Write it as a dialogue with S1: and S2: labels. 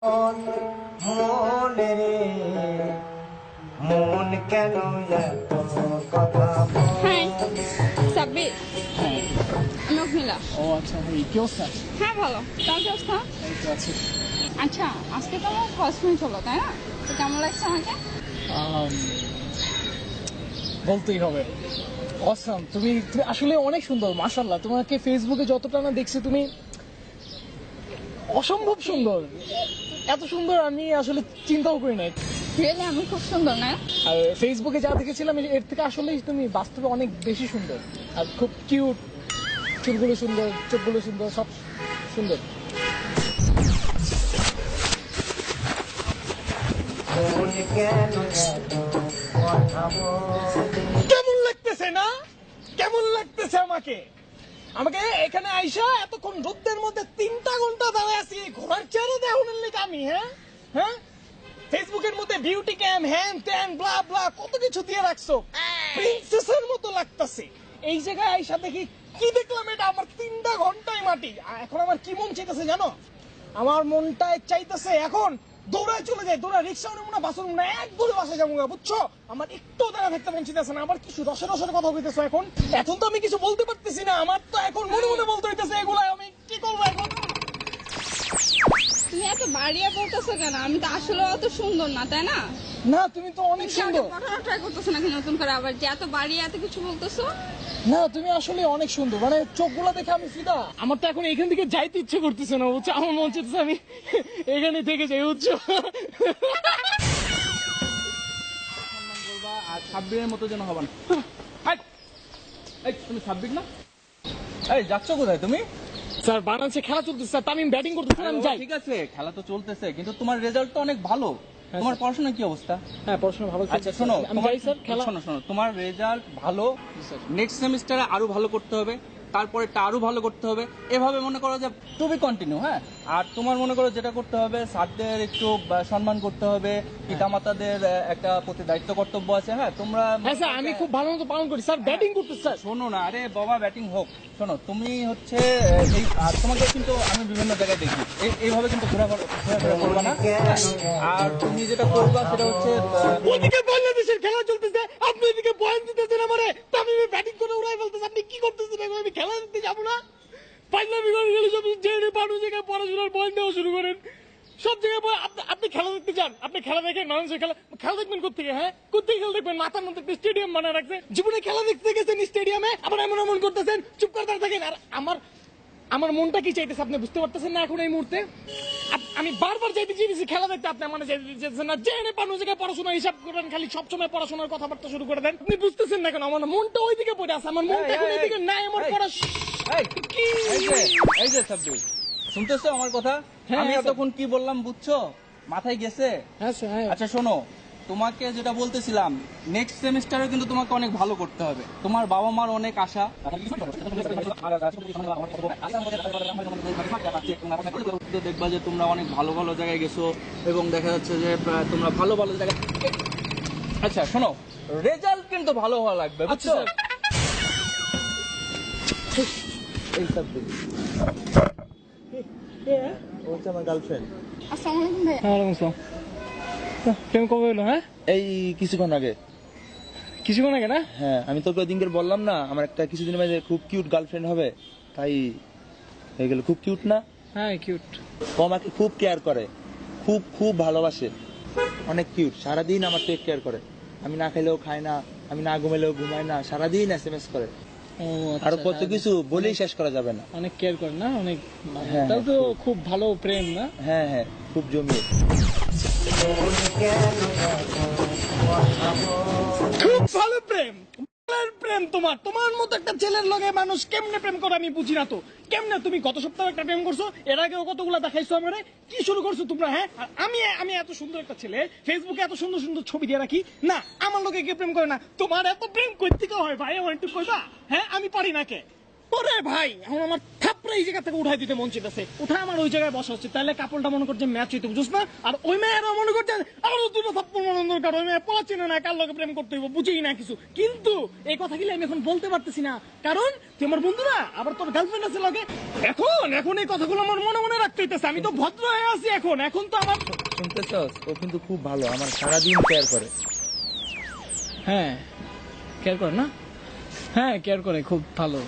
S1: মনে রে মন কেন এত কথা
S2: হাই সাব্বির,
S3: হ্যাঁ।
S2: আমি অগ্নিলা।
S3: ও আচ্ছা, কি অবস্থা?
S2: হ্যাঁ ভালো, তার কি অবস্থা?
S3: এই তো আছে।
S2: আচ্ছা, আজকে তো আমার ফার্স্ট মিট হলো, তাই না? তো কেমন লাগছে আমাকে?
S3: বলতেই হবে অসাম। তুমি আসলে অনেক সুন্দর, মাশাআল্লাহ। তোমাকে ফেসবুকে যতটা না দেখছি, তুমি অসম্ভব সুন্দর। এত সুন্দর আমি আসলে চিন্তাও করি নাই।
S2: রিয়েলি আমি খুব সুন্দর, না?
S3: আর ফেসবুকে যা দেখেছিলাম এর থেকে আসলেই তুমি বাস্তবে অনেক বেশি সুন্দর। আর খুব কিউট, চুলগুলো সুন্দর, চোখগুলো সুন্দর, সব সুন্দর।
S1: মন কেন এত কথা বলে
S3: কেমন লাগতেছে না? কেমন লাগতেছে আমাকে? আমাকে এখানে আইসা এতক্ষণ রোদ্রের মধ্যে 3টা ঘন্টা দাঁড়ায় আছি, ঘোড়ার চেয়ারে দেওয়ার লেগে আমি। হ্যাঁ হ্যাঁ, ফেসবুকের মধ্যে বিউটি ক্যাম, হ্যান ত্যান, ব্লা ব্লা কত কিছু দিয়ে রাখছো, প্রিন্সেসের মতো লাগতেছে। এই জায়গায় আইসা দেখি কি দেখলাম, এটা আমার 3টা ঘন্টায় মাটি। এখন আমার কি মন চাইতেছে জানো? আমার মনটায় চাইতেছে এখন দৌড়ায় চলে যায়, দৌড়া রিক্সা নেবো না, বাসন নেবো না, এক দৌড়ে বাসে যাবো না, বুঝছো? আমার একটু দাঁড়া থাকতে মন চাইতেছে না। আবার কিছু রসে রসের কথা বলতেছো এখন। এখন তো আমি কিছু বলতে পারতেছি না, আমার তো এখন মনে মনে বলতে হইতেছে এগুলো। আমি কি করবো এখন?
S2: তুমি এত বাড়িয়ে বলতেছো কেন? আমি তো আসলে অত সুন্দর না, তাই না?
S3: না, তুমি তো অনেক সুন্দর।
S2: পড়ানো ট্রাই করতেছো নাকি নতুন করে আবার, যে এত বাড়িয়ে এত কিছু বলতেছো?
S3: না, তুমি আসলে অনেক সুন্দর, মানে চোখগুলো দেখে আমি ফিদা। আমার তো এখন এখান থেকে যাইতে ইচ্ছে করতেছে না, বুঝছো? আমার মন চাইতেছে আমি এখানে থেকে যাই, বুঝছো?
S4: আর সাব্বিরের মতো যেন হবা না। এই তুমি সাব্বির না? এই যাচ্ছ কোথায় তুমি?
S3: স্যার বানাচ্ছে, খেলা চলতেছে স্যার, তামিম ব্যাটিং করতেছে, আমি যাই।
S4: ঠিক আছে, খেলা তো চলতেছে, কিন্তু তোমার রেজাল্ট তো অনেক ভালো। তোমার পড়াশোনার কি অবস্থা?
S3: হ্যাঁ, পড়াশোনা ভালো চলছে।
S4: আচ্ছা শোনো,
S3: আমি যাই স্যার, খেলা।
S4: শোনো শোনো, তোমার রেজাল্ট ভালো, নেক্সট সেমিস্টারে আরো ভালো করতে হবে, তারপরেটা আরো ভালো করতে হবে, এভাবে মনে করো যে টু বি কন্টিনিউ। হ্যাঁ, আর তোমার মনে করো যেটা করতে হবে, স্যারদের একটু সম্মান করতে হবে, পিতামাতাদের একটা প্রতি দায়িত্ব কর্তব্য আছে। হ্যাঁ, তোমরা
S3: হ্যাঁ স্যার, আমি খুব ভালো মতো পালন করি স্যার। ব্যাটিং করতেছে স্যার।
S4: শোনো না, আরে বাবা ব্যাটিং হোক, শোনো তুমি হচ্ছে এই আর তোমাকে কিন্তু আমি বিভিন্ন জায়গায় দেখি এইভাবে কিন্তু ঘোরাফেরা করবা না। আর তুমি যেটা করবা সেটা হচ্ছে
S3: ওইদিকে বাংলাদেশের খেলা চলতেছে, আপনি এদিকে বয়ান দিতেছেন আমারে। তামিমে ব্যাটিং করে উড়াই ফেলতেছে, আপনি কি করতেছেন? এখন আমি খেলা দেখতে যাবো না? পাইলামি করে গেলে সব জেনে পানো জায়গায় পড়াশোনার বয়ান দেওয়া শুরু করেন। সব জায়গায় আপনি খেলা দেখতে যান, আপনি খেলা দেখেন, মানুষের খেলা দেখবেন কোথেকে? হ্যাঁ, কোথেকে খেলা দেখবেন? মাথার মধ্যে একটা স্টেডিয়াম বানায় রাখছে, জীবনে খেলা দেখতে গেছেন স্টেডিয়ামে, আবার এমন এমন করতেছেন, চুপ করে দাঁড়িয়ে থাকেন। আর আমার মনটা কি চাইতেছে আপনি বুঝতে পারতেছেন না এখন এই মুহূর্তে? আমি বারবার চাইতে চেয়েছি খেলা দেখতে, আপনি মানে চাইতেছেন না। জেনে পানো জায়গায় পড়াশোনা হিসাব করেন, খালি সবসময় পড়াশোনার কথাবার্তা শুরু করে দেন। আপনি বুঝতেছেন না কেন? আমার মনটা ওইদিকে পড়ে আছে, আমার মনটা এখন এইদিকে নাই। আমার
S4: এই যে সাব্বির, শুনতেছো আমার কথা?
S3: হ্যাঁ,
S4: আমি
S3: হ্যাঁ,
S4: এতক্ষণ কি বললাম বুঝছো? মাথায় গেছে?
S3: হ্যাঁ স্যার, হ্যাঁ।
S4: আচ্ছা শোনো, তোমাকে যেটা বলতেছিলাম, নেক্সট সেমিস্টারে কিন্তু তোমাকে অনেক ভালো করতে হবে। তোমার বাবা মার অনেক আশা। দেখবা যে তোমরা অনেক ভালো ভালো জায়গায় গেছো এবং দেখা যাচ্ছে যে তোমরা ভালো ভালো জায়গায়। আচ্ছা শোনো, রেজাল্ট কিন্তু ভালো হওয়া লাগবে, বুঝছো?
S3: স্যার।
S4: এই সাবজেক্ট ও হচ্ছে আমার গার্লফ্রেন্ড।
S2: আসসালামু আলাইকুম ভাইয়া।
S3: ওয়ালাইকুম আসসালাম। প্রেম কবে হলো? হ্যাঁ,
S4: এই কিছুক্ষণ আগে।
S3: কিছুক্ষণ আগে না?
S4: হ্যাঁ, আমি তোকে ওইদিনকে বললাম না আমার একটা কিছুদিনের মধ্যে খুব কিউট গার্লফ্রেন্ড হবে, তাই হয়ে গেল। খুব কিউট না?
S3: হ্যাঁ, কিউট।
S4: ও আমাকে খুব কেয়ার করে, খুব খুব ভালোবাসে, অনেক কিউট। সারাদিন আমার টেক কেয়ার করে, আমি না খাইলেও খায় না, আমি না ঘুমাইলেও ঘুমায় না, সারাদিন এসএমএস করে।
S3: ও
S4: আর কত কিছু বলেই শেষ করা যাবে না।
S3: অনেক কেয়ার করে না? অনেক।
S4: হ্যাঁ,
S3: তাও তো খুব ভালো প্রেম না?
S4: হ্যাঁ হ্যাঁ, খুব জমিয়ে।
S1: মন কেন এত কথা বলে
S3: খুব ভালো প্রেম। প্রেম তোমার মতো একটা ছেলের লগে মানুষ কেমনে প্রেম করে আমি বুঝি না তো। কেমনে তুমি গত সপ্তাহে একটা প্রেম করছো, এর আগেও কতগুলো দেখাইছো আমারে, কি শুরু করছো তোমরা? হ্যাঁ, আর আমি এত সুন্দর একটা ছেলে, ফেসবুকে এত সুন্দর সুন্দর ছবি দিয়ে রাখি না, আমার লগে কে প্রেম করে না? তোমার এত প্রেম কই থেকে হয় ভাই? আমার একটু কইবা? হ্যাঁ, আমি পারি না কে? ওরে ভাই, এখন আমার থাপড়ে এই জায়গা থেকে উঠাই দিতে মন চাইতেছে, উঠায় আমার ওই জায়গায় বসা হচ্ছে, তাহলে কাপড়টা মনে করছে ম্যাচ হইতে, বুঝছ না? আর ওই মেয়েরা মনে করছে আরো দুটো থাপ্পড় মনে দরকার, ওই মেয়ে পড়া চিনে না, কার লগে প্রেম করতে হইব, বুঝেই না কিছু। কিন্তু এই কথাগুলি আমি এখন বলতে পারতেছি না, কারণ তুই আমার বন্ধু না, আবার তোর গার্লফ্রেন্ড আছে লগে। এখন এই কথাগুলো আমার মনে মনে রাখতে হইতেছে, আমি তো ভদ্র হয়ে আছি এখন তো আমার।
S5: শুনতেছস, ও কিন্তু খুব ভালো, আমার সারাদিন কেয়ার করে।
S3: হ্যাঁ কেয়ার করে না, হ্যাঁ কেয়ার করে, খুব ভালো।